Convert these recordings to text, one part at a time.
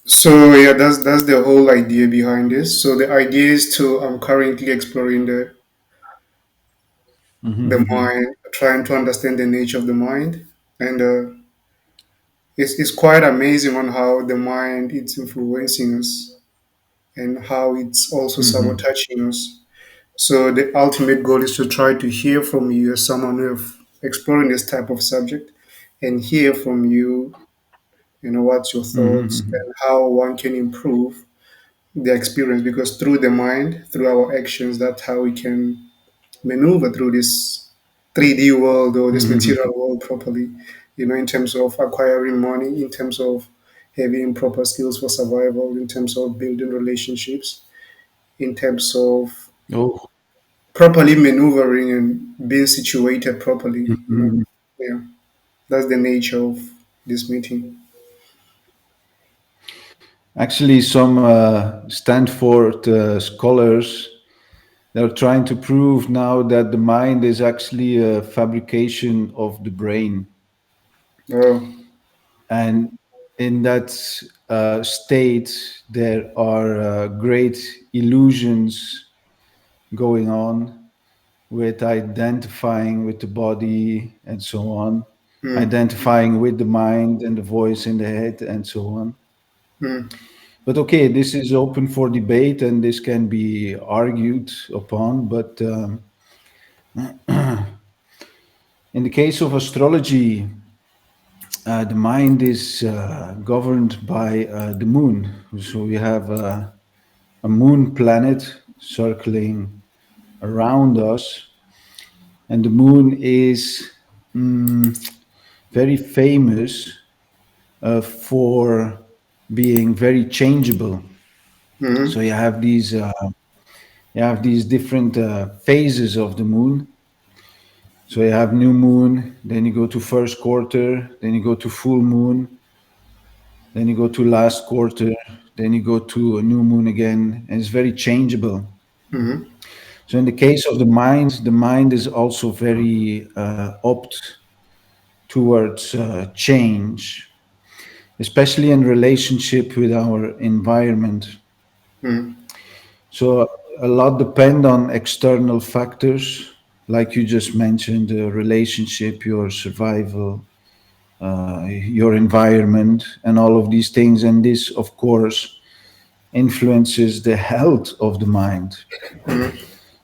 So yeah, that's the whole idea behind this. So the idea is to I'm currently exploring the Mm-hmm. mind, trying to understand the nature of the mind, and it's quite amazing on how the mind it's influencing us and how it's also Mm-hmm. sabotaging us. So the ultimate goal is to try to hear from you as someone who have exploring this type of subject, and hear from you, what's your thoughts Mm-hmm. and how one can improve the experience. Because through the mind, through our actions, that's how we can maneuver through this 3D world or this Mm-hmm. material world properly. In terms of acquiring money, in terms of having proper skills for survival, in terms of building relationships, in terms of Oh. properly maneuvering and being situated properly. Mhm. Yeah, that's the nature of this meeting. Actually, some Stanford scholars, they're trying to prove now that the mind is actually a fabrication of the brain, Oh. and in that state there are great illusions going on with identifying with the body and so on, Mm, identifying with the mind and the voice in the head and so on. mm, But okay, this is open for debate and this can be argued upon. But in the case of astrology, the mind is governed by the moon. So we have a moon planet circling around us, and the moon is mm, very famous for being very changeable. So mm, you have these different phases of the moon. So you have new moon, then you go to first quarter, then you go to full moon, then you go to last quarter, then you go to a new moon again, and it's very changeable. mm, So in the case of the mind is also very opt towards change, especially in relationship with our environment. mm, So a lot depend on external factors, like you just mentioned, the relationship, your survival, your environment, and all of these things. And this, of course, influences the health of the mind. mm,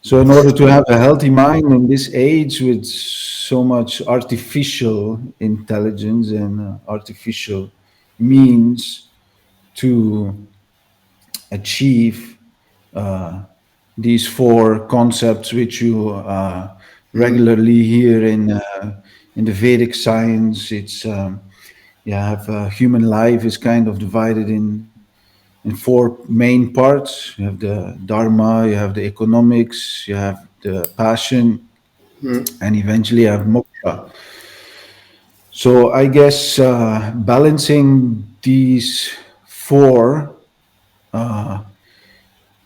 So, in order to have a healthy mind in this age with so much artificial intelligence and artificial means to achieve uh, these four concepts which you mm, regularly hear in the Vedic science. It's you have human life is kind of divided in four main parts. You have the dharma, you have the economics, you have the passion, mm, and eventually you have moksha. So I guess balancing these four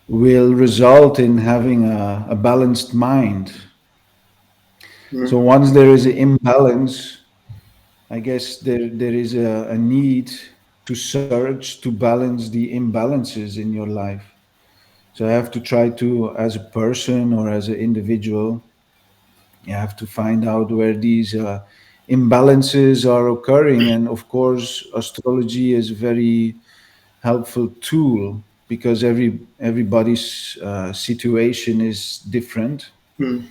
will result in having a balanced mind. So mm, once there is an imbalance, I guess there is a need to search to balance the imbalances in your life. So I have to try to, as a person or as an individual, you have to find out where these imbalances are occurring. And of course, astrology is a very helpful tool because everybody's situation is different. mm,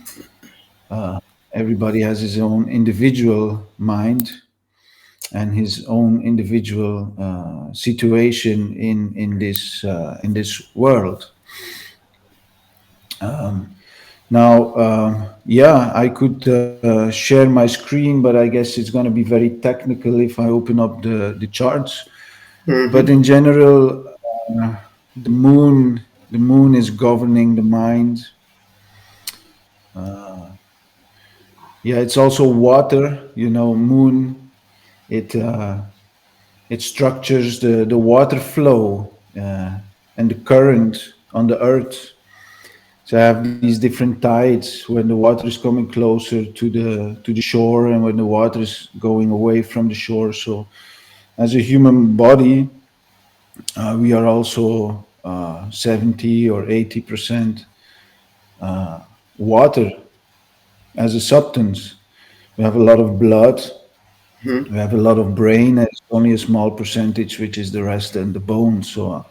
Everybody has his own individual mind and his own individual situation in this world. Now, yeah, I could share my screen, but I guess it's going to be very technical if I open up the charts. But in mhm, general, uh, the moon is governing the mind. Yeah, it's also water. You know, moon. It it structures the water flow and the current on the earth. So I have these different tides when the water is coming closer to the shore and when the water is going away from the shore. So as a human body, We are also 70 or 80% water as a substance. We have a lot of blood. Mm-hmm. We have a lot of brain, and it's only a small percentage, which is the rest and the bones. So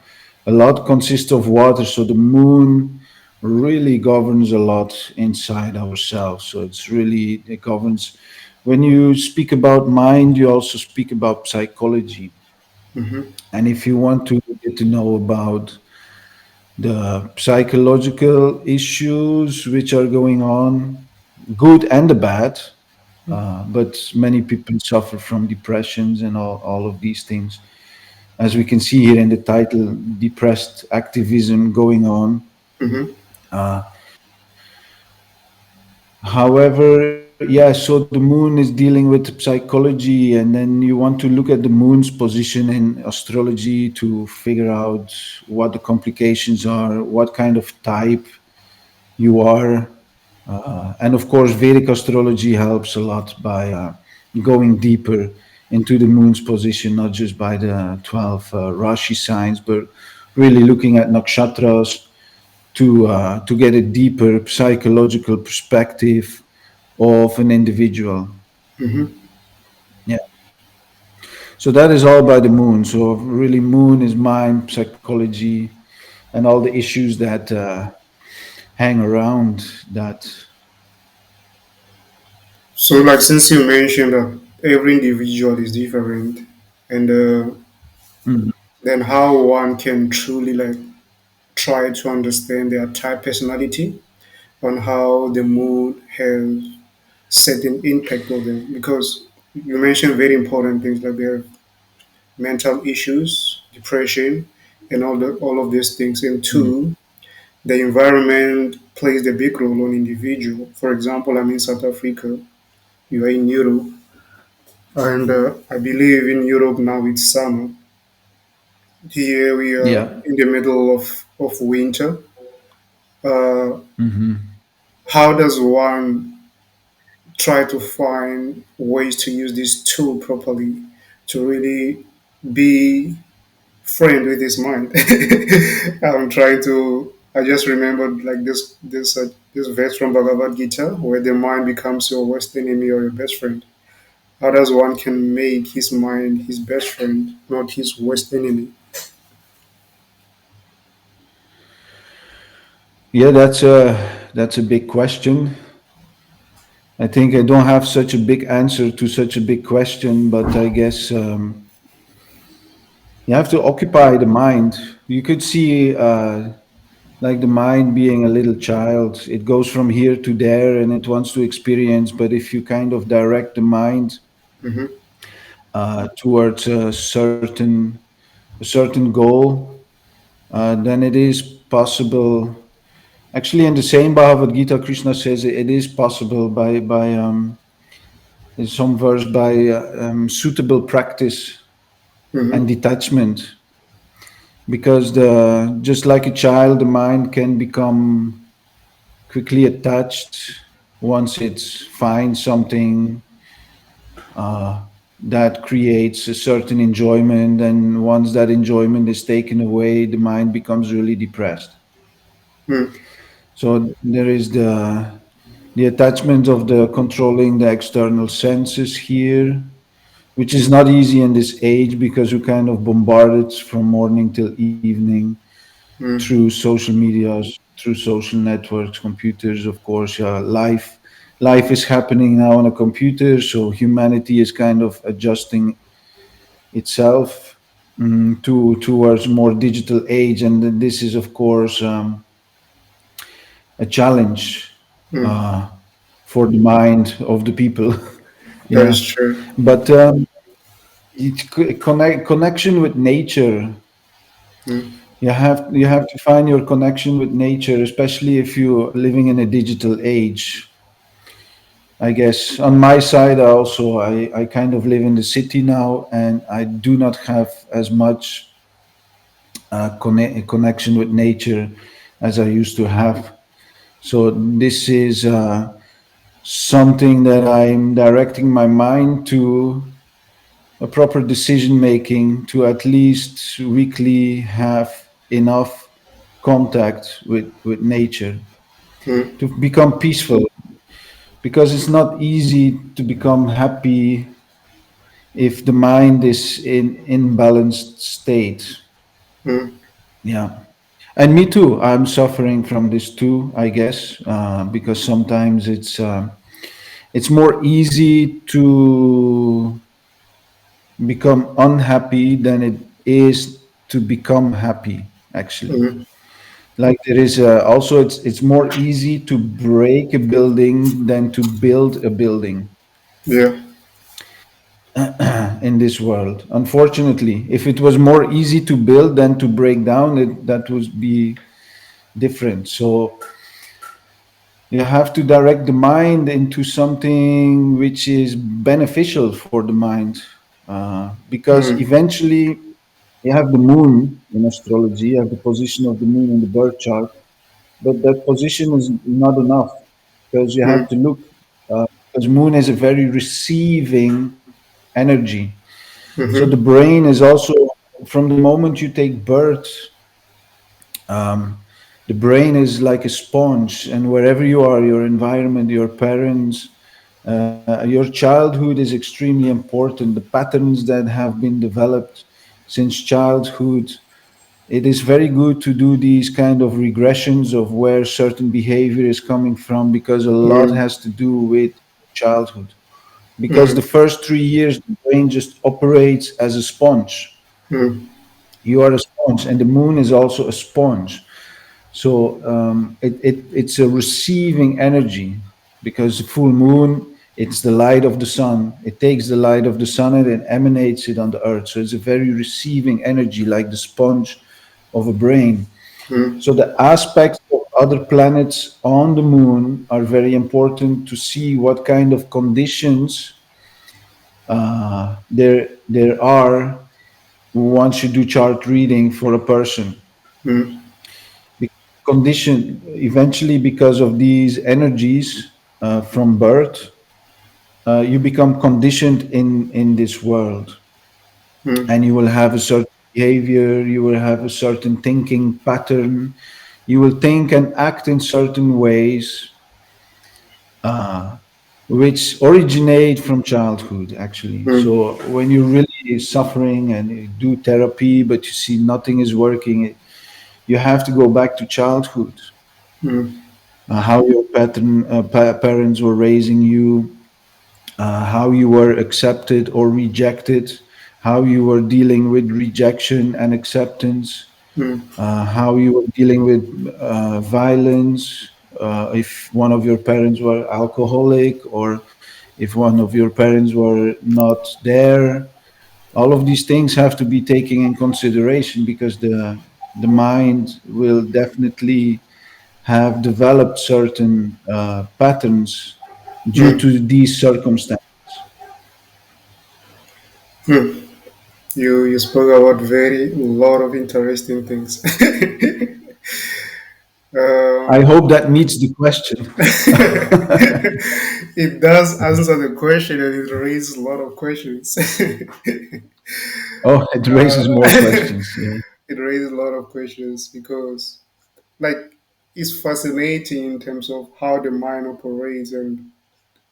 a lot consists of water. So the moon really governs a lot inside ourselves. So it governs. When you speak about mind, you also speak about psychology. Mm-hmm. And if you want to get to know about the psychological issues which are going on, good and the bad, but many people suffer from depressions and all of these things. As we can see here in the title, depressed activism going on. Mm-hmm. Uh, However, yeah, so the moon is dealing with psychology, and then you want to look at the moon's position in astrology to figure out what the complications are, what kind of type you are. And of course, Vedic astrology helps a lot by going deeper into the moon's position, not just by the 12 Rashi signs, but really looking at nakshatras to get a deeper psychological perspective of an individual. Mm-hmm. Yeah. So that is all by the moon. So really, moon is mind, psychology, and all the issues that hang around that. So, like, since you mentioned that every individual is different, and Mhm. then how one can truly like try to understand their type personality on how the mood has certain impact on them, because you mentioned very important things like their mental issues, depression, and all of these things. And Mm. two, the environment plays a big role on individual. For example, I'm in South Africa. You are in Europe, and I believe in Europe now it's summer. Here we are Yeah. in the middle of winter. Uh, Hmm. how does one try to find ways to use this tool properly to really be friend with his mind? I'm trying to. I just remembered like this verse from Bhagavad Gita where the mind becomes your worst enemy or your best friend. How does one can make his mind his best friend, not his worst enemy? Yeah, that's a big question. I think I don't have such a big answer to such a big question, but I guess you have to occupy the mind. You could see like the mind being a little child. It goes from here to there and it wants to experience. But if you kind of direct the mind Mm-hmm. towards a certain goal, then it is possible. Actually, in the same Bhagavad Gita, Krishna says it is possible by in some verse by suitable practice and Mm-hmm. detachment, because the just like a child, the mind can become quickly attached once it finds something that creates a certain enjoyment, and once that enjoyment is taken away, the mind becomes really depressed. Mm-hmm. So there is the attachment of the controlling the external senses here, which is not easy in this age because we're kind of bombarded from morning till evening through social medias, through social networks, computers, of course. Yeah, life is happening now on a computer, so humanity is kind of adjusting itself towards more digital age, and this is, of course, a challenge Mm-hmm. uh, for the mind of the people. That is Yeah, true. but connection with nature. Mm-hmm. You have to find your connection with nature, especially if you're living in a digital age. I guess on my side, I kind of live in the city now, and I do not have as much connection with nature as I used to have. So this is something that I'm directing my mind to a proper decision making, to at least weekly have enough contact with nature, mm, to become peaceful, because it's not easy to become happy if the mind is in imbalanced state. mm, Yeah. And me too. I'm suffering from this too, I guess, because sometimes it's more easy to become unhappy than it is to become happy. Actually, mm, like there is also it's more easy to break a building than to build a building yeah. in this world. Unfortunately, if it was more easy to build than to break down, that would be different. So you have to direct the mind into something which is beneficial for the mind, because Mm, eventually you have the moon in astrology, you have the position of the moon in the birth chart, but that position is not enough, because you have mm, to look, because moon is a very receiving energy. So the mm-hmm, brain is also, from the moment you take birth, um, the brain is like a sponge, and wherever you are, your environment, your parents, your childhood is extremely important. The patterns that have been developed since childhood, it is very good to do these kind of regressions of where certain behavior is coming from, because a lot mm, has to do with childhood. Because the mm, first 3 years, the brain just operates as a sponge. mm, You are a sponge, and the moon is also a sponge. So it's a receiving energy, because the full moon, it's the light of the sun. It takes the light of the sun and it emanates it on the earth. So it's a very receiving energy, like the sponge of a brain. mm, So the aspects of other planets on the moon are very important to see what kind of conditions there are once you do chart reading for a person. mm, Condition eventually, because of these energies from birth, you become conditioned in this world, mm, and you will have a certain behavior, you will have a certain thinking pattern, you will think and act in certain ways, which originate from childhood actually. mm, So when you're really suffering and you do therapy but you see nothing is working, you have to go back to childhood, mm, how your parents were raising you, how you were accepted or rejected, how you were dealing with rejection and acceptance, mm, how you were dealing with violence, if one of your parents were alcoholic, or if one of your parents were not there. All of these things have to be taken in consideration, because the mind will definitely have developed certain patterns due mm, to these circumstances. mm. You spoke about very lot of interesting things. I um, hope that meets the question. it does answer the question and it raises a lot of questions. Oh, it raises more questions. Yeah. It raises a lot of questions because, like, it's fascinating in terms of how the mind operates, and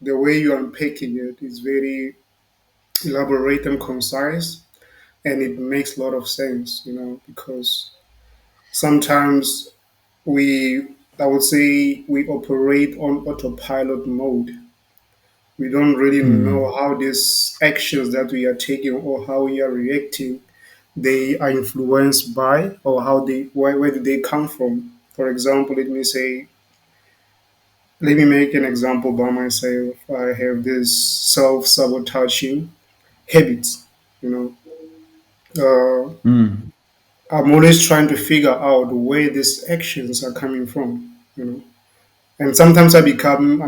the way you're unpacking it is very elaborate and concise, and it makes a lot of sense, because sometimes we, I would say, we operate on autopilot mode. We don't really know Mm, how these actions that we are taking or how we are reacting, they are influenced by, or how they, where do they come from. For example, let me make an example by myself. I have this self-sabotaging habits, you know. mm, I'm always trying to figure out where these actions are coming from. And sometimes I become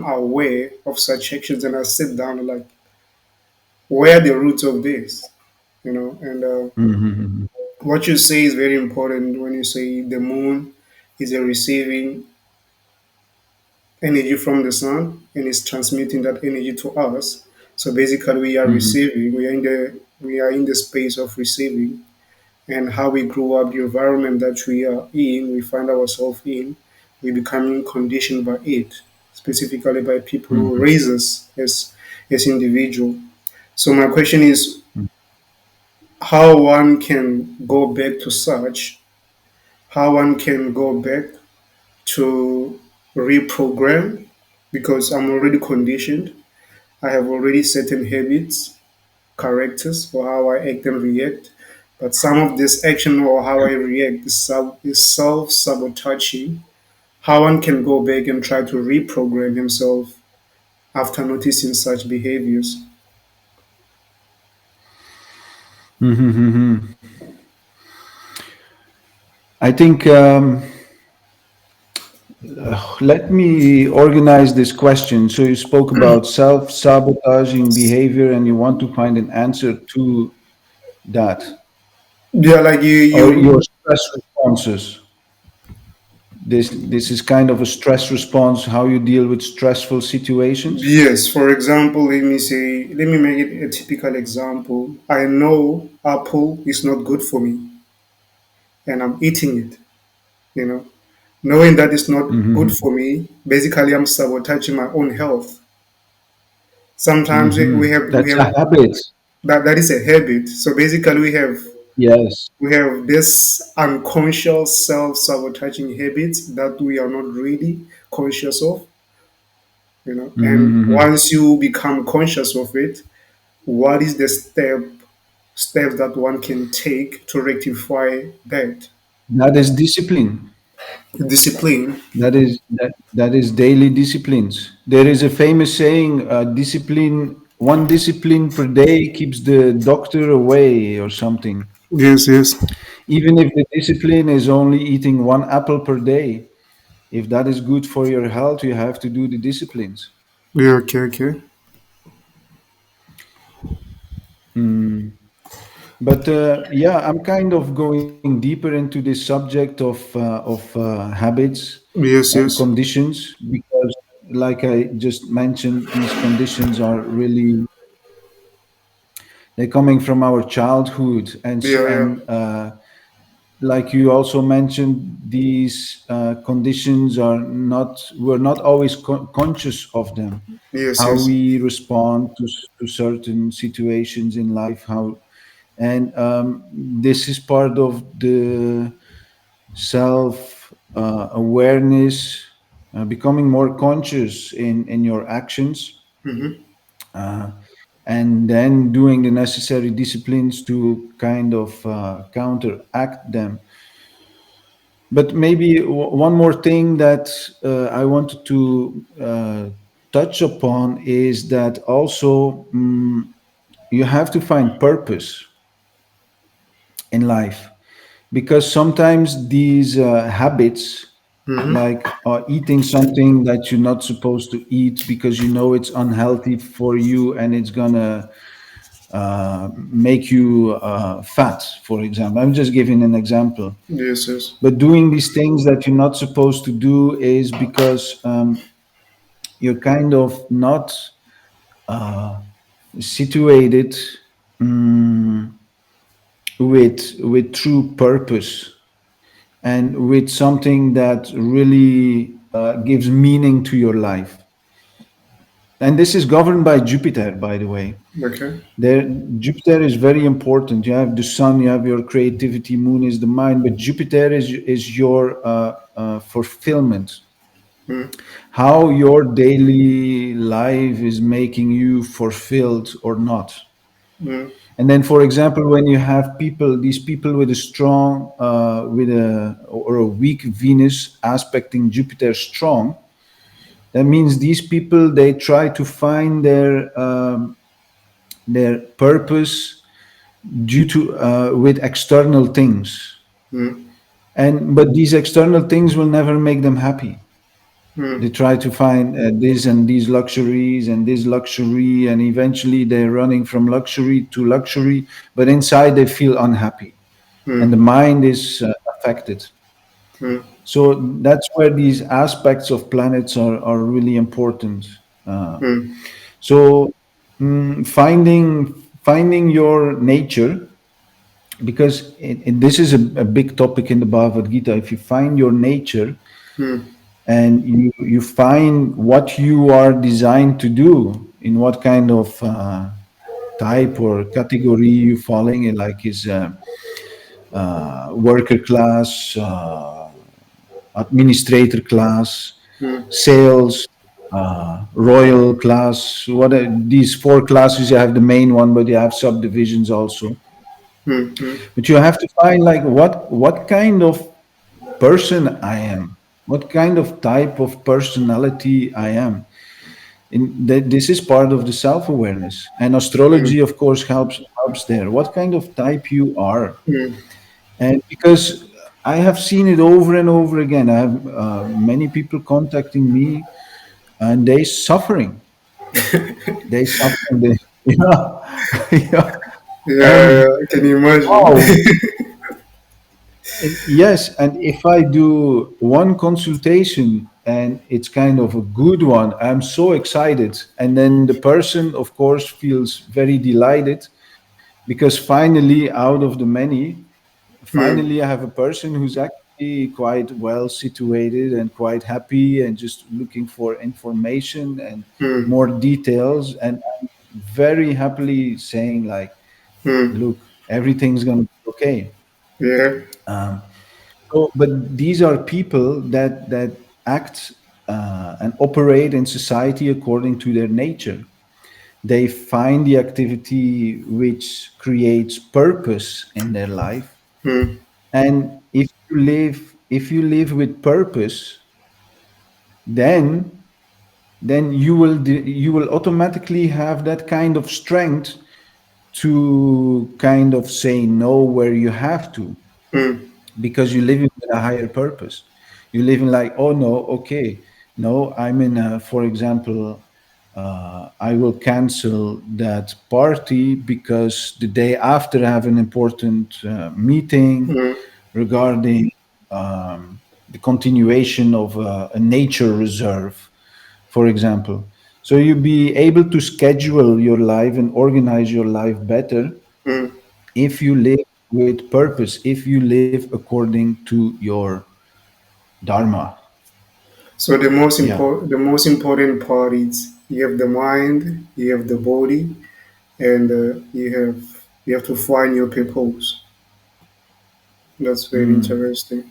aware of such actions, and I sit down and like, where are the roots of this. And mm, what you say is very important when you say the moon is a receiving energy from the sun and is transmitting that energy to us. So basically, we are Hmm. receiving. We are in the space of receiving, and how we grew up, the environment that we are in, we find ourselves in, we becoming conditioned by it, specifically by people who Hmm. raise us as individual. So my question is, how one can go back to such, how one can go back to reprogram, because I'm already conditioned. I have already certain habits, characters for how I act and react. But some of this action or how I react is self sabotaging. How one can go back and try to reprogram himself after noticing such behaviors. Hmm. I think let me organize this question. So you spoke about self-sabotaging behavior, and you want to find an answer to that, Yeah, like or your you stress responses. This is kind of a stress response. How you deal with stressful situations. yes, for example, let me make it a typical example. I know apple is not good for me and I'm eating it, you know. Knowing that it's not good Hmm. for me, basically I'm sabotaging my own health. Sometimes we That's have a habit. that is a habit. So basically Yes. we have this unconscious self-sabotaging habits that we are not really conscious of, you know. And Hmm. once you become conscious of it, what is the steps that one can take to rectify that? That is discipline. Discipline. That is daily disciplines. There is a famous saying: "Discipline, one discipline per day keeps the doctor away," or something. Yes, yes. Even if the discipline is only eating one apple per day, if that is good for your health, you have to do the disciplines. Yeah, okay, okay. Mm. But yeah, I'm kind of going deeper into this subject of habits Yes, and yes. conditions because, like I just mentioned, these conditions are really they're coming from our childhood, Yeah, yeah. like you also mentioned, these conditions are not we're not always conscious of them. Yes, How yes. we respond to certain situations in life, how and this is part of the self awareness, becoming more conscious in your actions, Mm-hmm. uh, and then doing the necessary disciplines to kind of counteract them. But maybe one more thing that I wanted to touch upon is that also you have to find purpose in life, because sometimes these habits, Mm-hmm. like eating something that you're not supposed to eat because you know it's unhealthy for you and it's gonna make you fat, for example. I'm just giving an example. Yes, yes. But doing these things that you're not supposed to do is because you're kind of not uh, situated mm, with true purpose and with something that really gives meaning to your life. And this is governed by Jupiter, by the way. Okay. There, Jupiter is very important. You have the sun, you have your creativity, moon is the mind, but Jupiter is your fulfillment. Mm, How your daily life is making you fulfilled or not. mm, And then, for example, when you have people, these people with a strong, with a or a weak Venus aspecting Jupiter strong, that means these people they try to find their purpose due to with external things, mm, and but these external things will never make them happy. They mm, try to find this and these luxuries and this luxury, and eventually they're running from luxury to luxury, but inside they feel unhappy and the mm, mind is affected. mm, So that's where these aspects of planets are really important. Uh, mm, so finding your nature, because this is a big topic in the Bhagavad Gita. If you find your nature Hmm. and you find what you are designed to do, in what kind of type or category you falling in, like is worker class, administrator class, Hmm. sales, royal class. What are these four classes? You have the main one, but you have subdivisions also. Hmm. Hmm. But you have to find like what kind of person I am, what kind of type of personality I am. This is part of the self-awareness, and Hmm. astrology, of course, helps there. What kind of type you are, Hmm. and because I have seen it over and over again. I have many people contacting me, and they suffering. They, yeah, yeah, Yeah, and I can imagine. wow. Yes, and if I do one consultation and it's kind of a good one, I'm so excited. And then the person, of course, feels very delighted because finally, out of the many, Hmm. finally, I have a person who's actually quite well situated and quite happy and just looking for information and Hmm. more details. And I'm very happily saying, like, Hmm. look, everything's going to be okay. Yeah. Um, So, but these are people that act and operate in society according to their nature. They find the activity which creates purpose in their life, Hmm. and if you live with purpose, then you will automatically have that kind of strength to kind of say no where you have to, Hmm. because you're living with a higher purpose. You're living like, oh no, okay, no, I'm in a, for example, I will cancel that party because the day after I have an important meeting Hmm. regarding the continuation of a nature reserve, for example. So you be able to schedule your life and organize your life better Hmm. if you live with purpose, if you live according to your dharma. So Yeah. the most important part is you have the mind, you have the body, and you have to find your purpose. That's very Mm. interesting.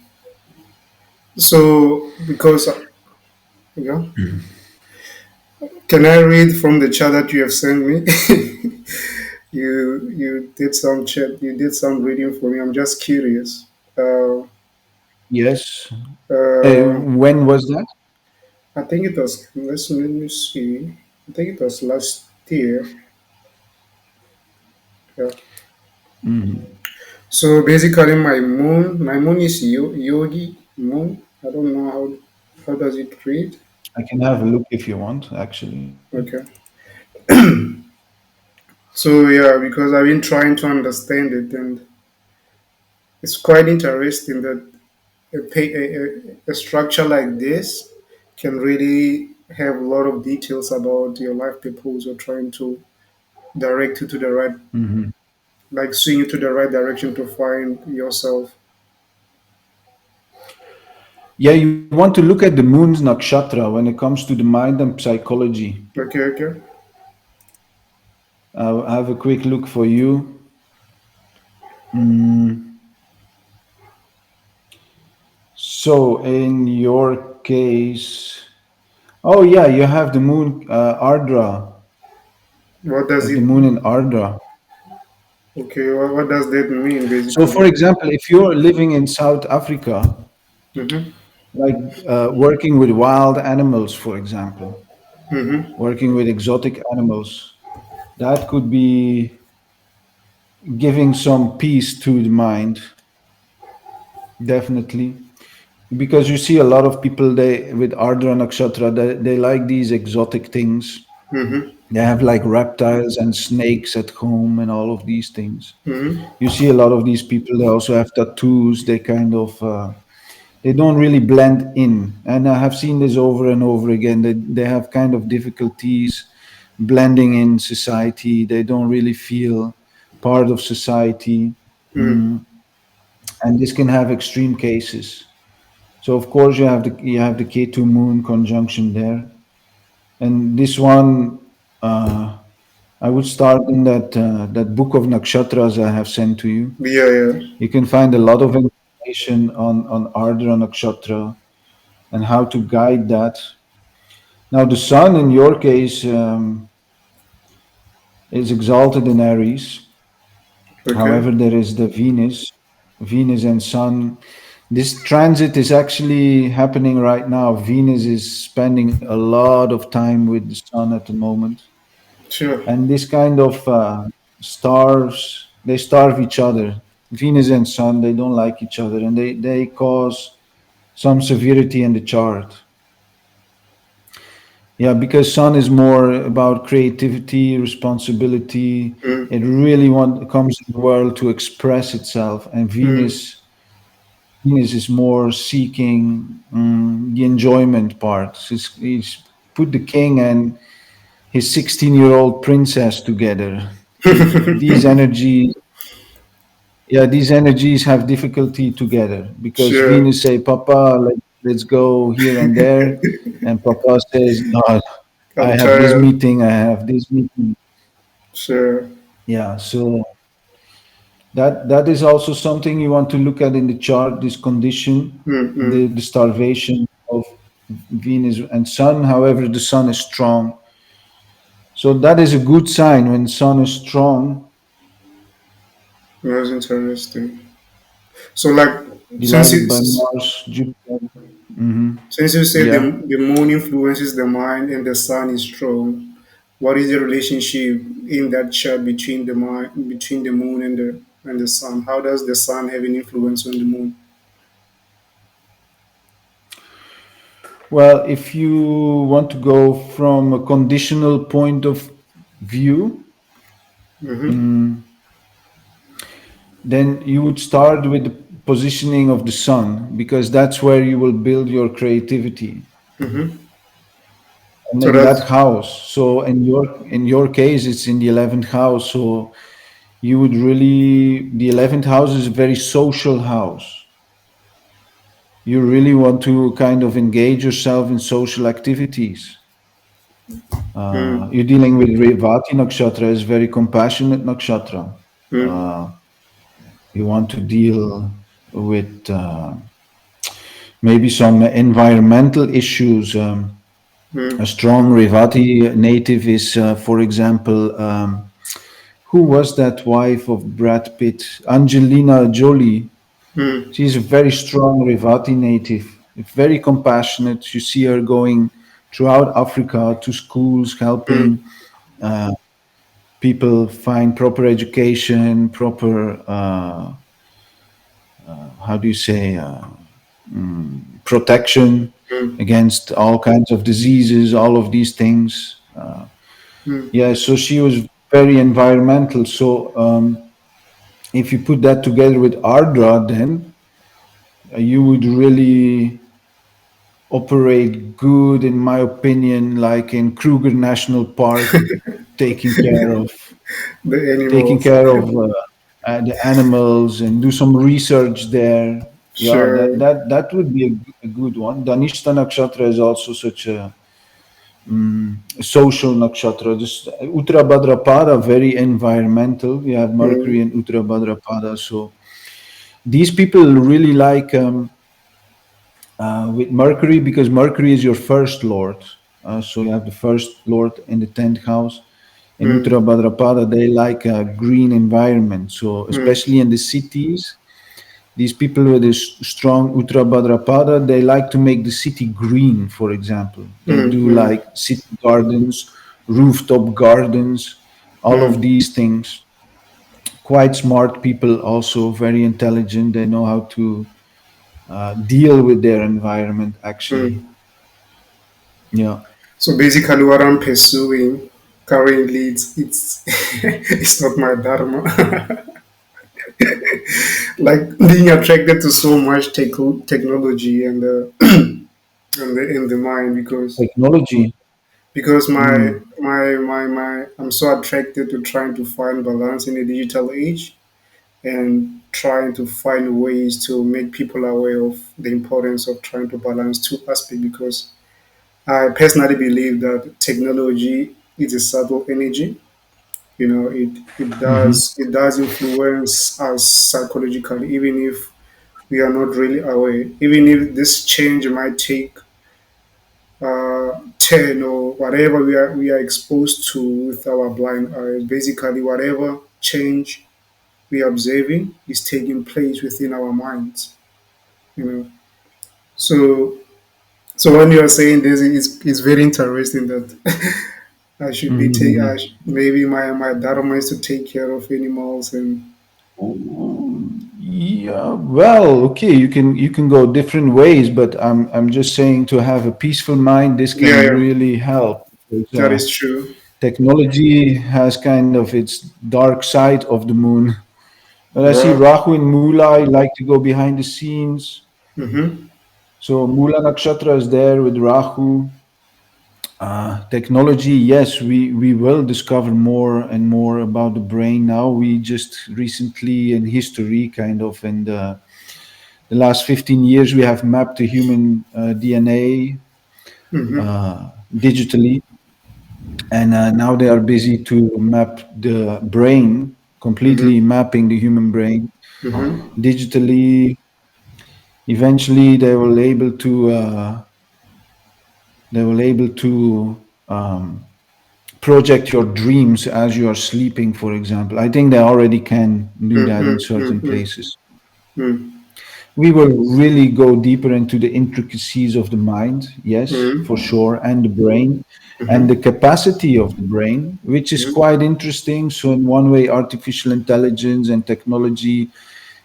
So because yeah, can I read from the chat that you have sent me? You did some reading for me. I'm just curious. Uh, Yes. uh, When was that? I think it was. Let me see. I think it was last year. Yeah. Mm. So basically, my moon is yogi moon. I don't know how does it read. I can have a look if you want, actually. Okay. So yeah, because I've been trying to understand it, and it's quite interesting that a structure like this can really have a lot of details about your life purpose or trying to direct you to the right, Mhm. like swing you to the right direction to find yourself. Yeah, you want to look at the moon's nakshatra when it comes to the mind and psychology. Okay, okay. I'll have a quick look for you. Mm. So, in your case, oh yeah, you have the moon Ardra, What does the it? moon in Ardra. Okay, what does that mean So, for basically? example, if you're living in South Africa, Mm-hmm. like working with wild animals, for example, Mm-hmm. working with exotic animals, that could be giving some peace to the mind, definitely. Because you see a lot of people they with Ardra Nakshatra, they like these exotic things. Mm-hmm. They have like reptiles and snakes at home and all of these things. Mm-hmm. You see a lot of these people, they also have tattoos. They kind of they don't really blend in, and I have seen this over and over again. They have kind of difficulties blending in society. They don't really feel part of society. Mm. And this can have extreme cases. So of course you have the Ketu Moon conjunction there, and this one I would start in that book of nakshatras I have sent to you. Yeah, yeah. You can find a lot of information on Ardra nakshatra and how to guide that. Now the sun in your case is exalted in Aries. Okay. However, there is the Venus and Sun. This transit is actually happening right now. Venus is spending a lot of time with the Sun at the moment, Sure. and this kind of stars they starve each other. Venus and Sun they don't like each other, and they cause some severity in the chart. Yeah, because Sun is more about creativity, responsibility. Mm. It really comes in the world to express itself, and Mm. Venus is more seeking the enjoyment part. He's put the king and his 16-year-old princess together. These energies, yeah, these energies have difficulty together because Sure. Venus say, "Papa, let's go here and there," and Papa says, "No, I I'm have this tired. meeting. I have this meeting." Sure. Yeah, so that is also something you want to look at in the chart. This condition, Mm. the Mm. the starvation of Venus and Sun. However, the Sun is strong, so that is a good sign when Sun is strong. That's interesting. So, like, since Delighted by it's Mars, Jupiter. Hmm. since you said Yeah. the moon influences the mind and the sun is strong, what is the relationship in that chart between the mind, between the moon and the sun? How does the sun have an influence on the moon? Well, if you want to go from a conditional point of view, Mm-hmm. then you would start with the positioning of the sun because that's where you will build your creativity. Mm-hmm. And So in that that's house, so in your case it's in the 11th house, so you would really the 11th house is a very social house. You really want to kind of engage yourself in social activities. mm, You're dealing with Revati nakshatra is very compassionate nakshatra. mm, uh, you want to deal with maybe some environmental issues. A mm, strong Revati native is, for example, who was that wife of Brad Pitt? Angelina Jolie. mm, She's a very strong Revati native, very compassionate. You see her going throughout Africa to schools, mm, helping people find proper education, proper, how do you say, protection mm, against all kinds of diseases, all of these things. mm. Yeah, so she was very environmental. So if you put that together with Ardra, then you would really operate good, in my opinion, like in Kruger National Park, taking care of The taking animals. care of the animals and do some research there. Yeah, that Sure. that that would be a good one. Dhanishta Nakshatra is also such a social nakshatra. Just Uttara Bhadrapada, very environmental. We have Mercury Mm, in Uttara Bhadrapada, so these people really like with Mercury because Mercury is your first lord. So you have the first lord in the 10th house. In mm, Uttara Bhadrapada, they like a green environment. So mm, especially in the cities, these people with a strong Uttara Bhadrapada, they like to make the city green, for example. They mm, do mm, like city gardens, rooftop gardens, all of mm, these things. Quite smart people, also very intelligent. They know how to deal with their environment, actually. mm. Yeah. So basically, what I'm pursuing currently, it's it's not my dharma. Like being attracted to so much technology and in the mind because Technology. because Mm. I'm so attracted to trying to find balance in the digital age and trying to find ways to make people aware of the importance of trying to balance two aspects, because I personally believe that technology is a subtle energy. Hmm. It does influence us psychologically, even if we are not really aware. Even if this change might take 10 or whatever we are exposed to with our blind eyes. Basically, whatever change we are observing is taking place within our minds. You know, so when you are saying this, it's very interesting that I should be take. Hmm. Maybe my dharma is to take care of animals and Yeah, well, okay, you can go different ways, but I'm just saying to have a peaceful mind, this yeah, can yeah, really help because that is true. technology has kind of its dark side of the moon. But I see Right. Rahu and Mula like to go behind the scenes. Mm-hmm. So Mula Nakshatra is there with Rahu. Technology, yes, we will discover more and more about the brain now. We just recently in history, kind of in the last 15 years, we have mapped the human DNA Mm-hmm. digitally, and now they are busy to map the brain, completely Mm-hmm. mapping the human brain Mm-hmm. digitally. Eventually, they will able to project your dreams as you are sleeping, for example. I think they already can do that in Mm-hmm. certain Mm-hmm. places. Mm-hmm. We will really go deeper into the intricacies of the mind, yes, for Mm-hmm. sure, and the brain, and the Mm-hmm. capacity of the brain, which is quite interesting. So, in one way, artificial intelligence and technology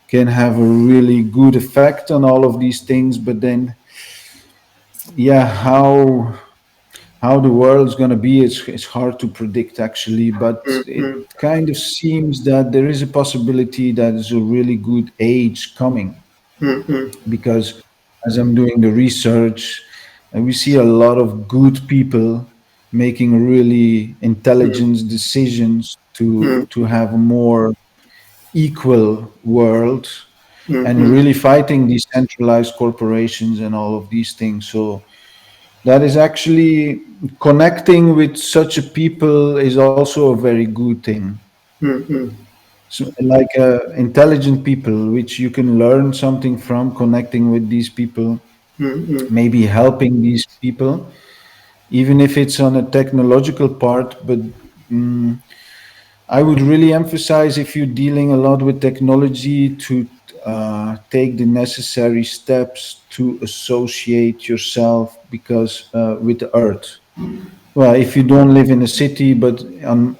can have a really good effect on all of these things. But then, yeah, how the world's going to be, it's hard to predict actually, but it Mm-hmm. kind of seems that there is a possibility that is a really good age coming Mm-hmm. because as I'm doing the research, and we see a lot of good people making really intelligent decisions to have a more equal world and Mm-hmm. really fighting these centralized corporations and all of these things. So that is actually connecting with such a people is also a very good thing. Mm-hmm. So, like intelligent people, which you can learn something from, connecting with these people, Mm-hmm. maybe helping these people, even if it's on a technological part. But mm, I would really emphasize if you're dealing a lot with technology to take the necessary steps to associate yourself because with the earth. Well, if you don't live in a city, but on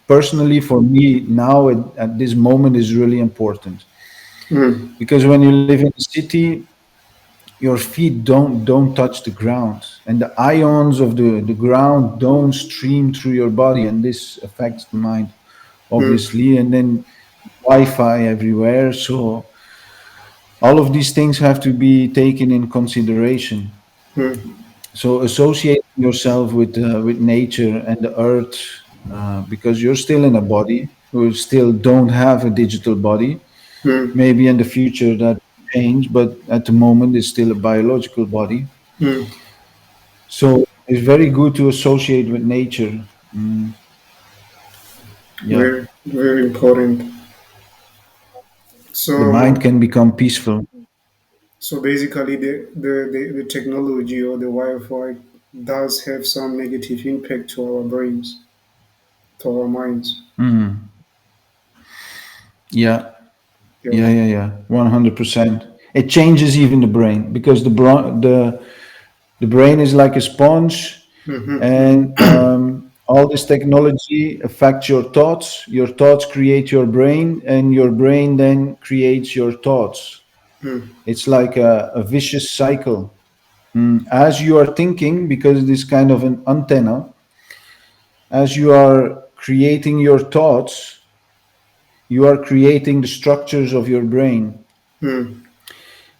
personally for me now at this moment is really important Mm-hmm. because when you live in a city, your feet don't touch the ground, and the ions of the ground don't stream through your body, and this affects the mind obviously, and then Wi-Fi everywhere. So all of these things have to be taken in consideration. Mm-hmm. So associating yourself with nature and the earth, because you're still in a body, you still don't have a digital body. Maybe in the future that will change, but at the moment it's still a biological body. Mm-hmm. So it's very good to associate with nature. Mm, yeah, Very, very important. the mind So, can become peaceful. basically, the technology or the Wi-Fi does have some negative impact to our brains, to our minds. Mm, yeah, Yeah. yeah. 100%. It changes even the brain because the brain is like a sponge, and all this technology affects your thoughts. Your thoughts create your brain, and your brain then creates your thoughts. It's like a vicious cycle. As you are thinking, because it is kind of an antenna, as you are creating your thoughts, you are creating the structures of your brain, Mm-hmm.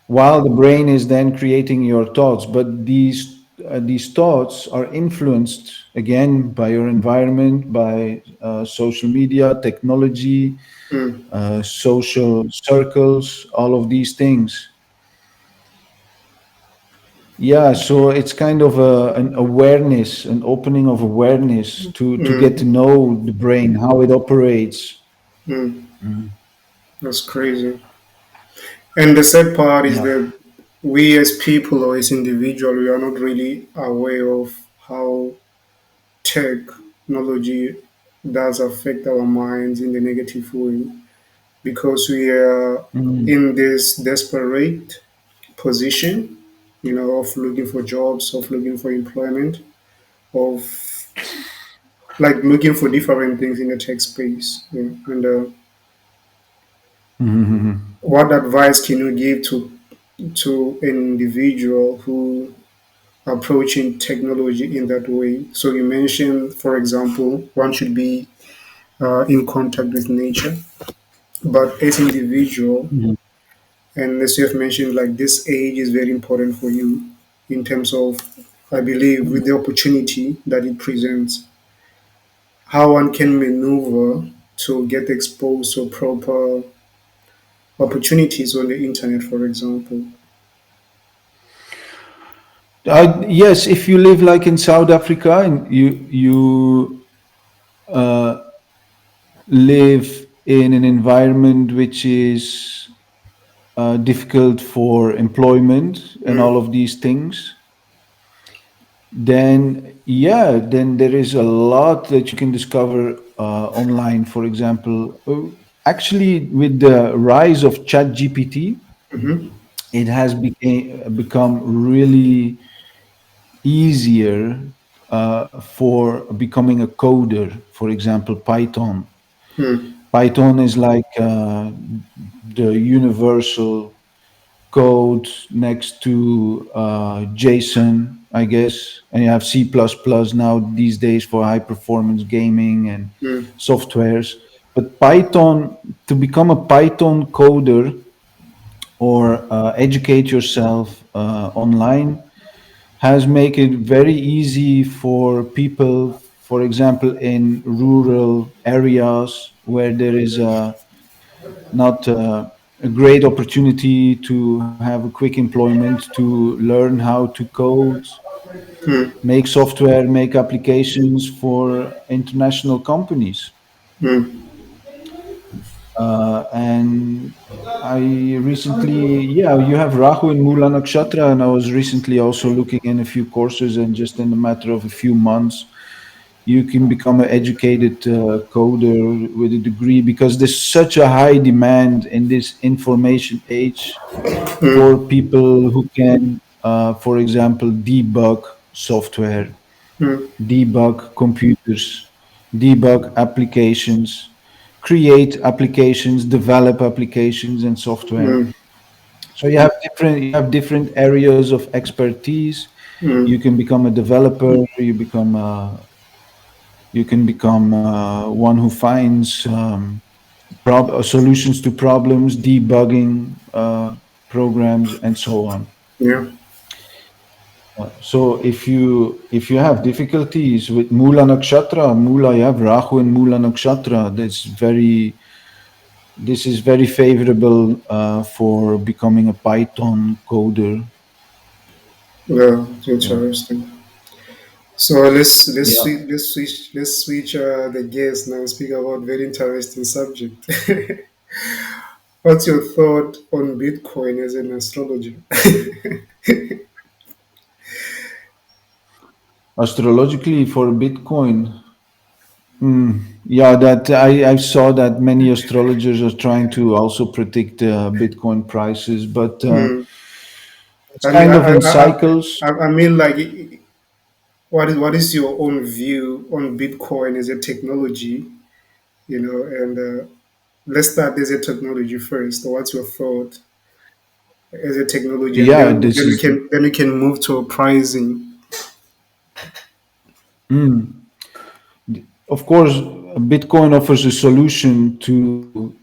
while the brain is then creating your thoughts. But these these thoughts are influenced again by your environment, by social media, technology, mm, social circles, all of these things. Yeah, so it's kind of an awareness, an opening of awareness to get to mm, know the brain, how it operates. mm. That's crazy. And the sad part is Yeah. that we as people or as individuals, we are not really aware of how technology does affect our minds in the negative way because we are Mm. in this desperate position, of looking for jobs, of looking for employment, of like looking for different things in the tech space. And Mhm. what advice can you give to an individual who approaching technology in that way? So you mentioned, for example, one should be in contact with nature, but as individual, Mhm. and as you have mentioned, like this age is very important for you in terms of, I believe, with the opportunity that it presents, how one can maneuver to get exposed to proper opportunities on the internet, for example. Yes, if you live like in South Africa and you uh, live in an environment which is difficult for employment and all Mm, of these things, then yeah, then there is a lot that you can discover online. For example, actually, with the rise of ChatGPT, mm-hmm, become really easier for becoming a coder. For example, Python. mm, Python is like the universal code next to JSON, I guess. And you have C++ now these days for high performance gaming and mm, softwares. But Python, to become a Python coder or educate yourself online, has made it very easy for people, for example, in rural areas where there is not a great opportunity to have a quick employment, to learn how to code, mm, make software, make applications for international companies. mm, And I recently, yeah, you have Rahu and Mula Nakshatra, and I was recently also looking in a few courses, and just in a matter of a few months, you can become an educated coder with a degree because there's such a high demand in this information age mm, for people who can, for example, debug software, mm, debug computers, debug applications, create applications, develop applications and software. mm, So you have different areas of expertise. You mm, can become a developer. You can become one who finds solutions to problems, debugging programs, and so on. yeah. So if you have difficulties with Mula Nakshatra, Mula, you have Rahu and Mula Nakshatra. This is very favorable for becoming a Python coder. Yeah, it's Yeah, interesting. So yeah. let's switch the gears now. Speak about very interesting subject. What's your thought on Bitcoin as an astrologer? Astrologically for Bitcoin, yeah, that I saw that many astrologers are trying to also predict Bitcoin prices, but Hmm. it's I mean, kind of in cycles. I mean, like, what is your own view on Bitcoin as a technology? And let's start as a technology first. What's your thought as a technology, and Yeah, then this then we is. can then we can move to a pricing. Mm. Of course, Bitcoin offers a solution to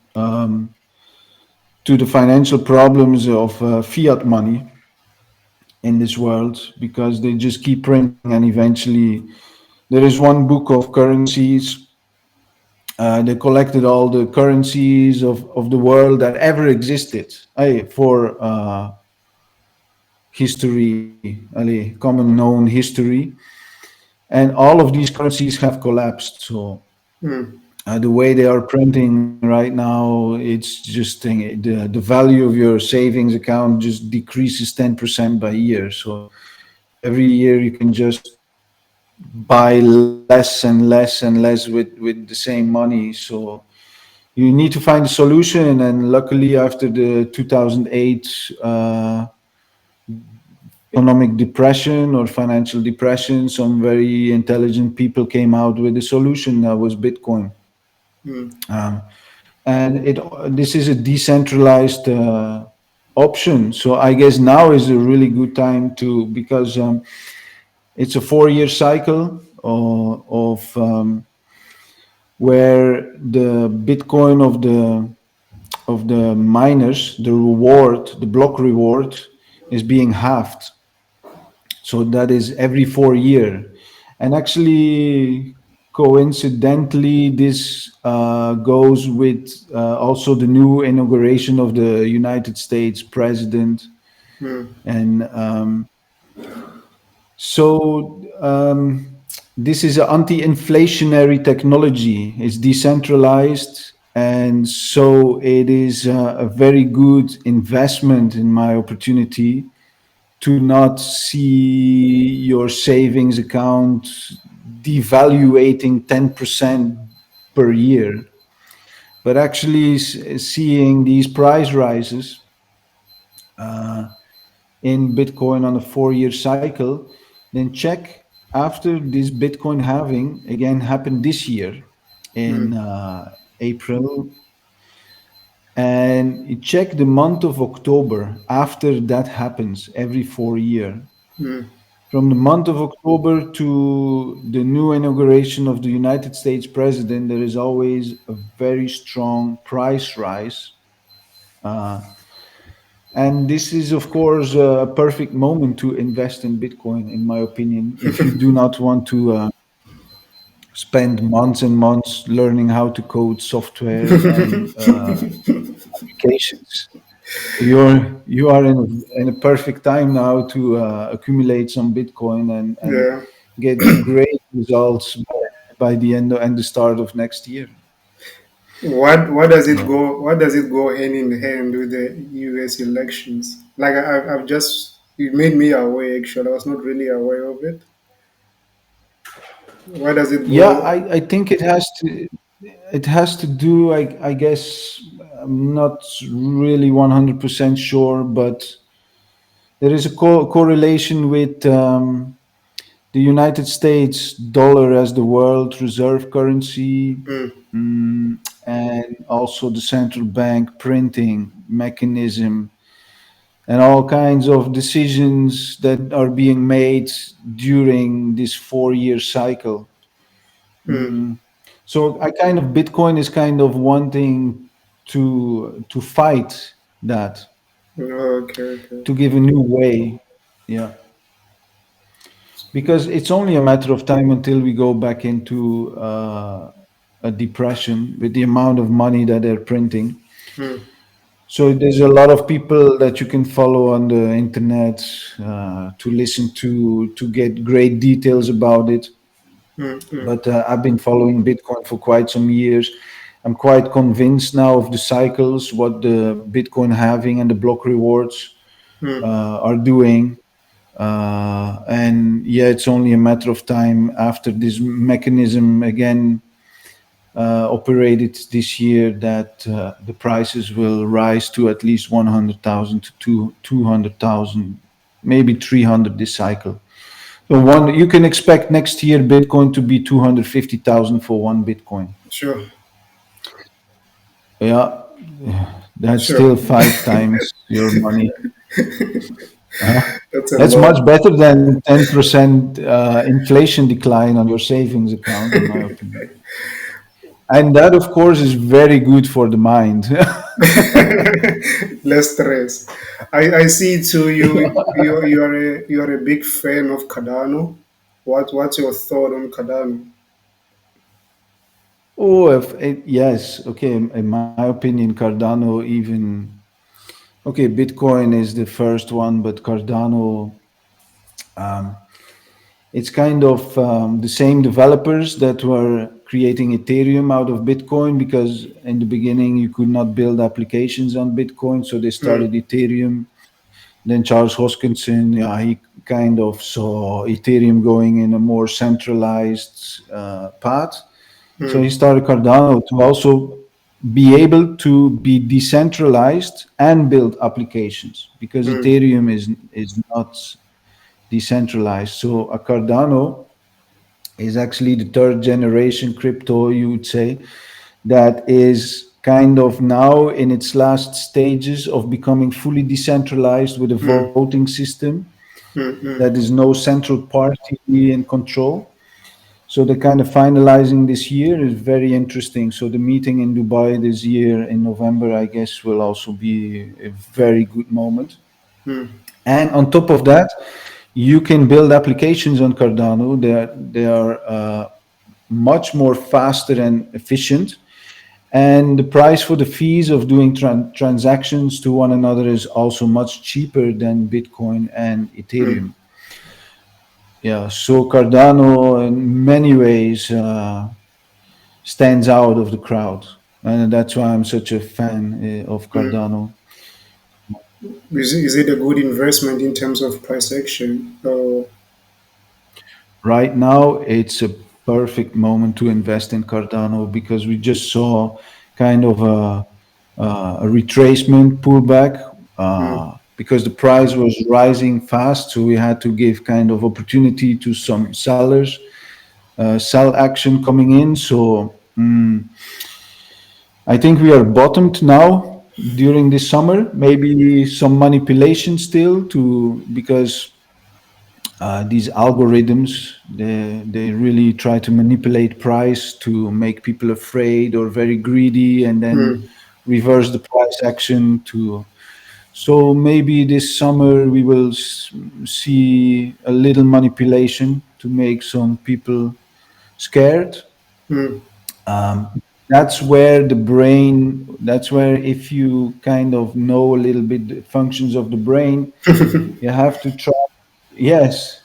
the financial problems of fiat money. in this world because they just keep printing, and eventually there is one book of currencies. They collected all the currencies of the world that ever existed, for history, common known history, and all of these currencies have collapsed. So mm, the way they are printing right now, it's just the value of your savings account just decreases 10% by year. So every year you can just buy less and less and less with the same money. So you need to find a solution. And luckily, after the 2008 economic depression or financial depression, some very intelligent people came out with a solution that was Bitcoin. mm, Um, and this is a decentralized option. So I guess now is a really good time to, because it's a 4-year cycle of where the Bitcoin of the miners, the reward, the block reward, is being halved. So that is every 4 year. And actually, coincidentally, this goes with also the new inauguration of the United States president. mm, And this is an anti-inflationary technology. It's decentralized, and so it is a very good investment in my opportunity to not see your savings account devaluating 10% per year, but actually seeing these price rises in Bitcoin on a 4-year cycle. Then check after this Bitcoin halving again happened this year in mm, April, and you check the month of October after that happens every 4 year. mm, From the month of October to the new inauguration of the United States president, there is always a very strong price rise. Uh, and this is, of course, a perfect moment to invest in Bitcoin, in my opinion, if you do not want to spend months and months learning how to code software and applications. You are in a perfect time now to accumulate some Bitcoin and yeah. get great results by the end and the start of next year. What does it Yeah. go? What does it go hand in hand with the U.S. elections? Like I've just it made me aware. Actually, I was not really aware of it. Why does it Yeah, go? I think it has to do, I guess, I'm not really 100% sure, but there is a correlation with the United States dollar as the world reserve currency, Mm, and also the central bank printing mechanism, and all kinds of decisions that are being made during this 4-year cycle. mm. So I kind of Bitcoin is kind of wanting to fight that, Okay, okay. to give a new way. Yeah, because it's only a matter of time until we go back into a depression with the amount of money that they're printing. Mm, So there's a lot of people that you can follow on the internet to listen to get great details about it. mm, mm, But I've been following Bitcoin for quite some years. I'm quite convinced now of the cycles, what the Bitcoin halving and the block rewards mm, are doing. And yeah, it's only a matter of time after this mechanism again operated this year that the prices will rise to at least 100,000 to 200,000, maybe 300 this cycle. So one, you can expect next year Bitcoin to be 250,000 for one Bitcoin. sure, Yeah, that's sure. still 5 times your money. That's a That's lot. much better than 10% inflation decline on your savings account, in my opinion. And that, of course, is very good for the mind. less stress. I see too. You are a big fan of Cardano. What's your thought on Cardano? Oh, yes. Okay. In my opinion, Cardano even okay. Bitcoin is the first one, but Cardano, um, it's kind of the same developers that were creating Ethereum out of Bitcoin because in the beginning you could not build applications on Bitcoin, so they started Mm, Ethereum. Then Charles Hoskinson, yeah, he kind of saw Ethereum going in a more centralized path. So he mm, started Cardano to also be able to be decentralized and build applications because mm, Ethereum is not decentralized. So a Cardano is actually the third generation crypto, you would say, that is kind of now in its last stages of becoming fully decentralized with a mm, voting system mm, that mm, is no central party in control. So they're kind of finalizing this year is very interesting. So the meeting in Dubai this year in November, I guess, will also be a very good moment. mm, And on top of that, you can build applications on Cardano. They are much more faster and efficient. And the price for the fees of doing transactions to one another is also much cheaper than Bitcoin and mm. Ethereum. Yeah, so Cardano in many ways stands out of the crowd, and that's why I'm such a fan of Cardano. Is it a good investment in terms of price action? Right now, it's a perfect moment to invest in Cardano because we just saw kind of a retracement pullback Mm, because the price was rising fast, so we had to give kind of opportunity to some sellers, sell action coming in. So I think we are bottomed now during this summer. Maybe some manipulation still to because these algorithms they really try to manipulate price to make people afraid or very greedy and then mm, reverse the price action to so maybe this summer we will see a little manipulation to make some people scared. mm, That's where the brain that's where if you kind of know a little bit the functions of the brain you have to try. Yes,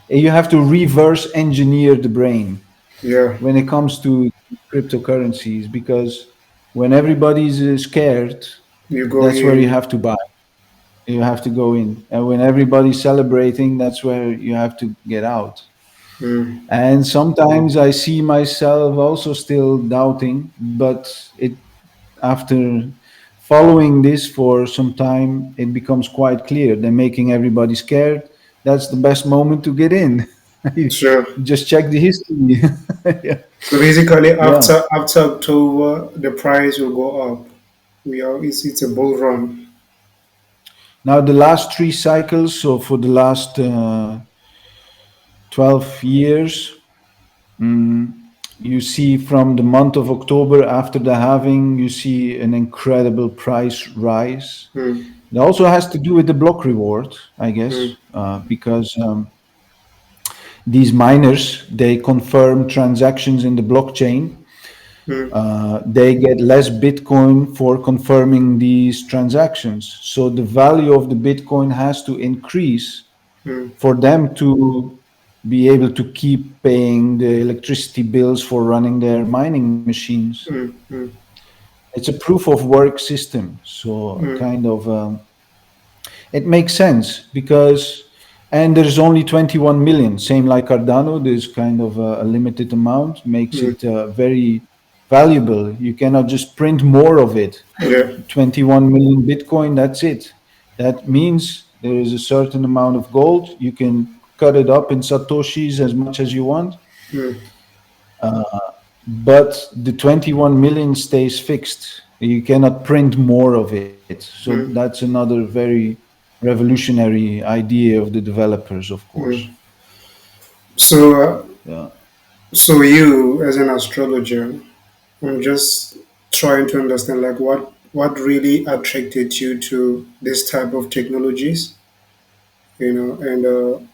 you have to reverse engineer the brain yeah, when it comes to cryptocurrencies because when everybody's scared, you go that's where you in. have to buy. You have to go in, and when everybody's celebrating, that's where you have to get out. Mm, And sometimes I see myself also still doubting, but it after following this for some time, it becomes quite clear. They're making everybody scared. That's the best moment to get in. You sure. just check the history. Yeah. So basically, Yeah. after October, the price will go up. It's a bull run. Now, the last three cycles, so for the last 12 years, you see from the month of October after the halving, you see an incredible price rise. Mm, It also has to do with the block reward, I mm, guess, because these miners they confirm transactions in the blockchain. mm, They get less Bitcoin for confirming these transactions. So the value of the Bitcoin has to increase mm, for them to be able to keep paying the electricity bills for running their mining machines. mm, mm, It's a proof of work system. So a mm, kind of it makes sense because and there's only 21 million same like Cardano. There's kind of a limited amount makes mm. it very valuable. You cannot just print more of it. Yeah. 21 million Bitcoin, that's it. That means there is a certain amount of gold. You can cut it up in satoshis as much as you want, Mm, but the 21 million stays fixed. You cannot print more of it. So that's mm, another very revolutionary idea of the developers, of course. mm. So, Yeah. so you as an astrologer, I'm just trying to understand like what really attracted you to this type of technologies, and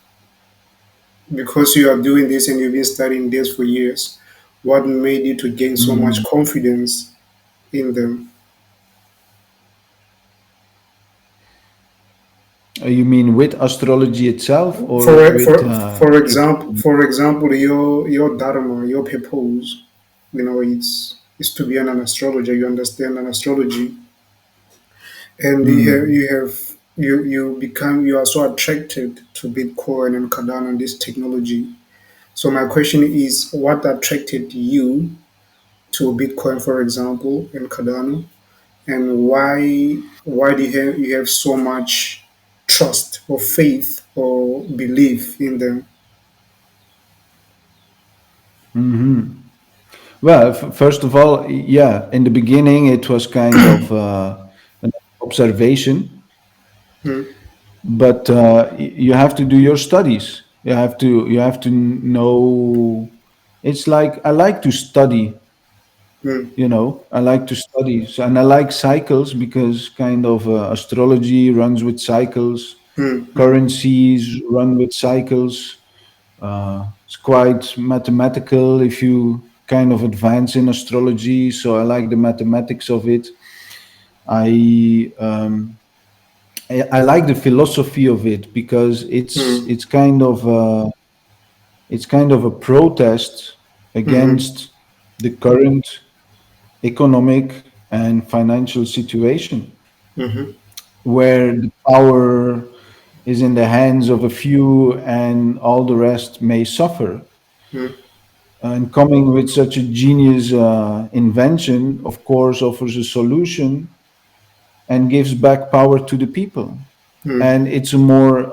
because you are doing this and you've been studying this for years, what made you to gain so much Mhm. confidence in them? You mean with astrology itself or For with for for example, people? your dharma, your purpose, it's to be an astrologer. You understand an astrology, and Mm. you are so attracted to Bitcoin and Cardano and this technology. So my question is, what attracted you to Bitcoin, for example, and Cardano, and why do you have so much trust or faith or belief in them? Hmm. Well, first of all, yeah, in the beginning it was kind of an observation, Mm, but you have to do your studies. You have to know. It's like I like to study. mm, I like to study, so, and I like cycles because kind of astrology runs with cycles, mm, mm, currencies run with cycles. It's quite mathematical if you kind of advance in astrology. So I like the mathematics of it. I um, I like the philosophy of it because mm, it's kind of a protest mhm, against the current economic and financial situation mhm, where the power is in the hands of a few and all the rest may suffer. mm, And coming with such a genius invention, of course, offers a solution and gives back power to the people. mm, And it's a more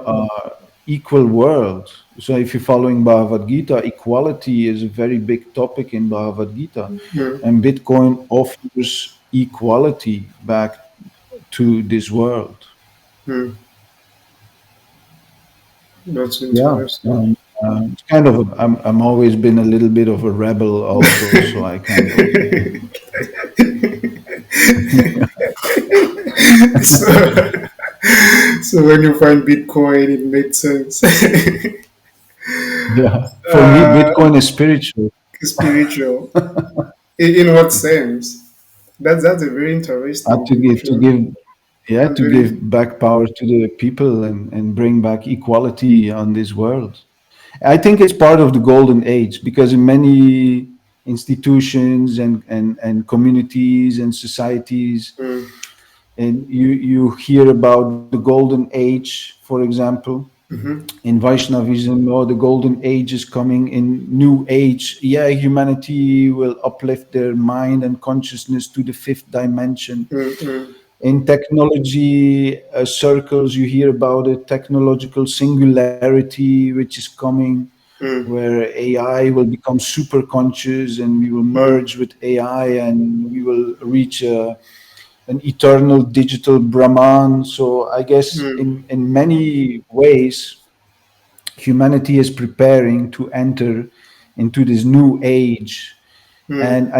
equal world. So, if you're following Bhagavad Gita, equality is a very big topic in Bhagavad Gita. mm, And Bitcoin offers equality back to this world. mm. That's Yeah. interesting. It's kind of, I'm always been a little bit of a rebel also. So, I kind of, so, so when you find Bitcoin, it makes sense. yeah. For me, uh, Bitcoin is spiritual. spiritual. In what sense? That's a very interesting To picture. give yeah, I'm to give very. back power to the people and bring back equality on this world. I think it's part of the golden age because in many institutions and communities and societies, Mm, and you hear about the golden age, for example, mhm, in Vaishnavism, or the golden age is coming in new age. Yeah, humanity will uplift their mind and consciousness to the fifth dimension. mm, mm, In technology circles, you hear about it, technological singularity, which is coming, mm, where AI will become super conscious and we will mm, merge with AI and we will reach an eternal digital Brahman. So I guess mm, in many ways, humanity is preparing to enter into this new age. mm, And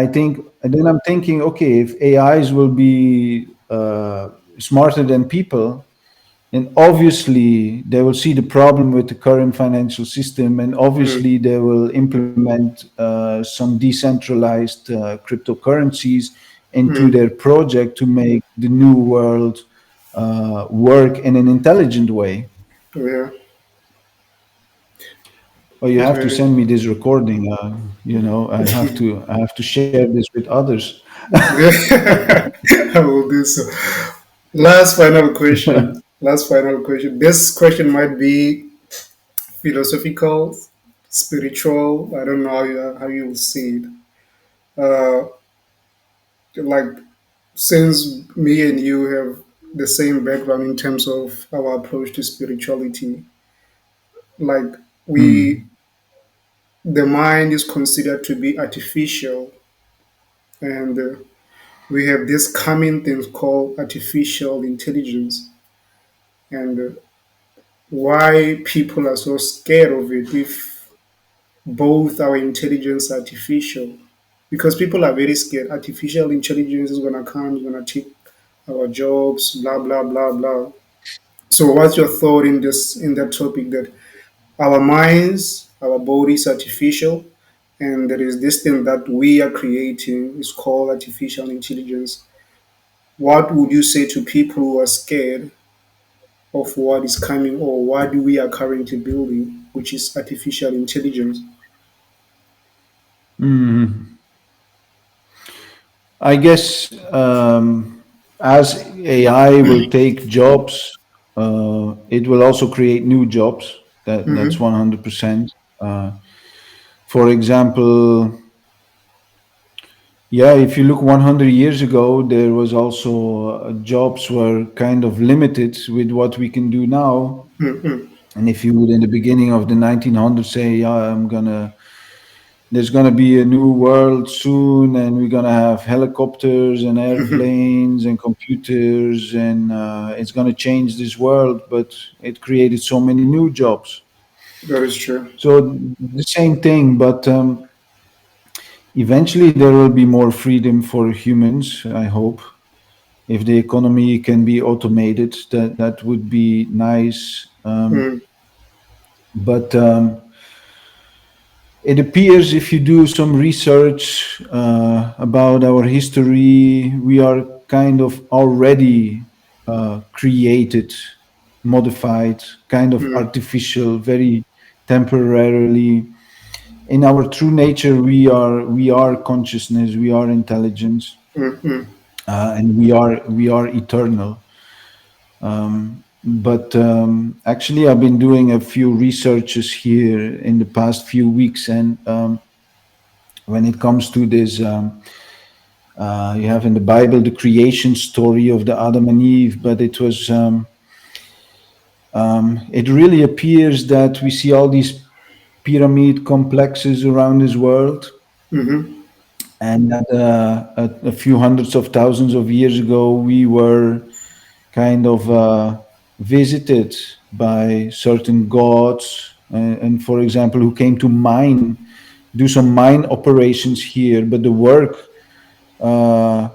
and then I'm thinking, okay, if AIs will be smarter than people, then obviously they will see the problem with the current financial system, and mm, obviously they will implement some decentralized cryptocurrencies into mm. their project to make the new world work in an intelligent way. Yeah, Well, you it's have to very. send me this recording. I have to share this with others. Yeah, I will do so. Last final question. Last final question. This question might be philosophical, spiritual. I don't know how you will see it. Like, since me and you have the same background in terms of our approach to spirituality, like we, Hmm. the mind is considered to be artificial, and we have this common thing called artificial intelligence, and why people are so scared of it if both our intelligence artificial, because people are very scared artificial intelligence is going to come, is going to take our jobs, blah blah blah blah. So, what's your thought in this in that topic that our minds, our bodies, artificial, and there is this thing that we are creating is called artificial intelligence. What would you say to people who are scared of what is coming or what we are currently building, which is artificial intelligence? Mm, I guess as AI will take jobs, it will also create new jobs. That's Mm-hmm. 100%. Uh, for example, yeah, if you look 100 years ago, there was also jobs were kind of limited with what we can do now. Mm-hmm. And if you would, in the beginning of the 1900s, say, "Yeah, there's gonna be a new world soon, and we're gonna have helicopters and airplanes and computers, and it's gonna change this world," but it created so many new jobs. That is true. So the same thing, but eventually there will be more freedom for humans. I hope if the economy can be automated, that would be nice. Mm, But it appears if you do some research about our history, we are kind of already created, modified, kind of mm, artificial, very temporarily. In our true nature, we are consciousness, we are intelligence, mm, mm, and we are eternal. But actually, I've been doing a few researches here in the past few weeks, and when it comes to this, you have in the Bible the creation story of the Adam and Eve, but it really appears that we see all these pyramid complexes around this world, mm-hmm, and that a few hundreds of thousands of years ago we were kind of visited by certain gods, and for example, who came to do some mine operations here, but the work uh,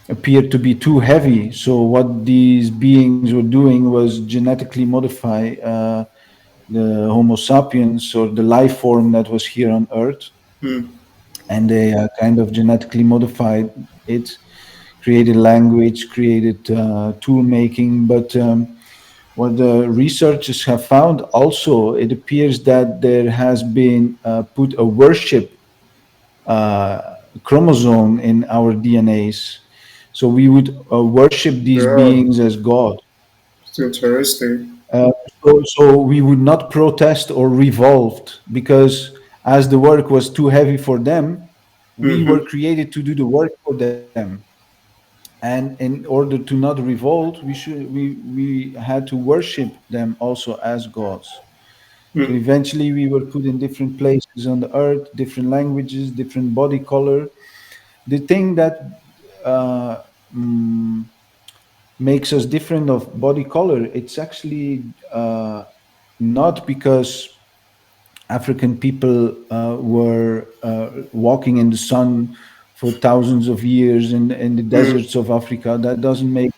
appeared to be too heavy. So what these beings were doing was genetically modify the Homo sapiens, or the life form that was here on Earth, mm, and they kind of genetically modified it, created language, created tool making. But what the researchers have found also, it appears that there has been put a worship uh, chromosome in our DNAs. So we would worship these yeah, beings as God. it's interesting. Uh, so we would not protest or revolt, because as the work was too heavy for them, we were Mm-hmm, created to do the work for them. And in order to not revolt, we had to worship them also as gods. So mm, eventually we were put in different places on the earth, different languages, different body color. The thing that uh, mm, makes us different of body color, it's actually not because African people were walking in the sun for thousands of years in the mm, deserts of Africa. That doesn't make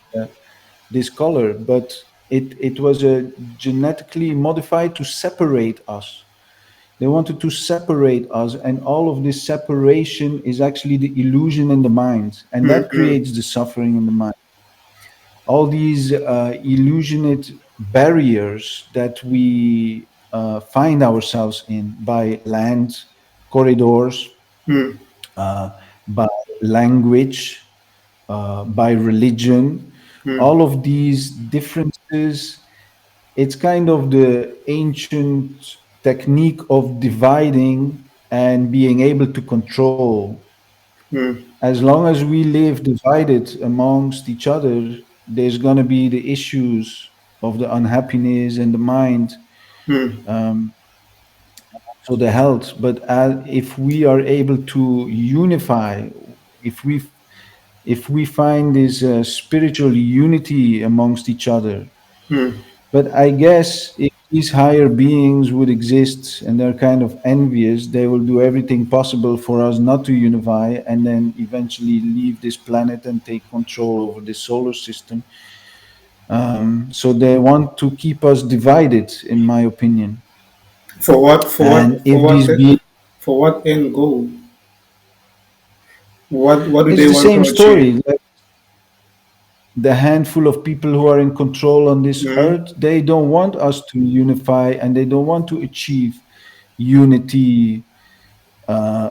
this color, but it was genetically modified to separate us. They wanted to separate us, and all of this separation is actually the illusion in the mind, and mm, that mm, creates the suffering in the mind. All these illusionate barriers that we find ourselves in by land corridors, mm, uh, by language, by religion, mm, all of these differences, it's kind of the ancient technique of dividing and being able to control. mm, As long as we live divided amongst each other, there's going to be the issues of the unhappiness in the mind, mm, um, so the health. But if we are able to unify, if we if we find this spiritual unity amongst each other, mm, but I guess these higher beings would exist and they're kind of envious, they will do everything possible for us not to unify and then eventually leave this planet and take control over the solar system. So they want to keep us divided, in my opinion. For what? For And what? For if what? these beings, For what end goal? What do it's they the want to same achieve? story. Like the handful of people who are in control on this Mm, earth, they don't want us to unify and they don't want to achieve unity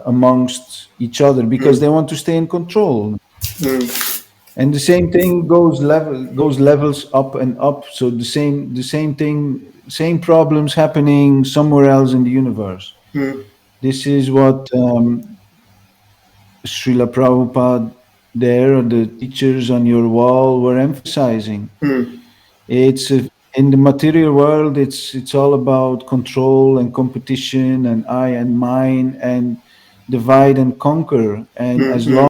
amongst each other because they mm, want to stay in control. mm, And the same thing goes levels up and up. So the same thing, same problems happening somewhere else in the universe. mm, This is what Srila Prabhupada there, or the teachers on your wall were emphasizing. mm, It's in the material world, it's all about control and competition and I and mine and divide and conquer. And mm, as mm. long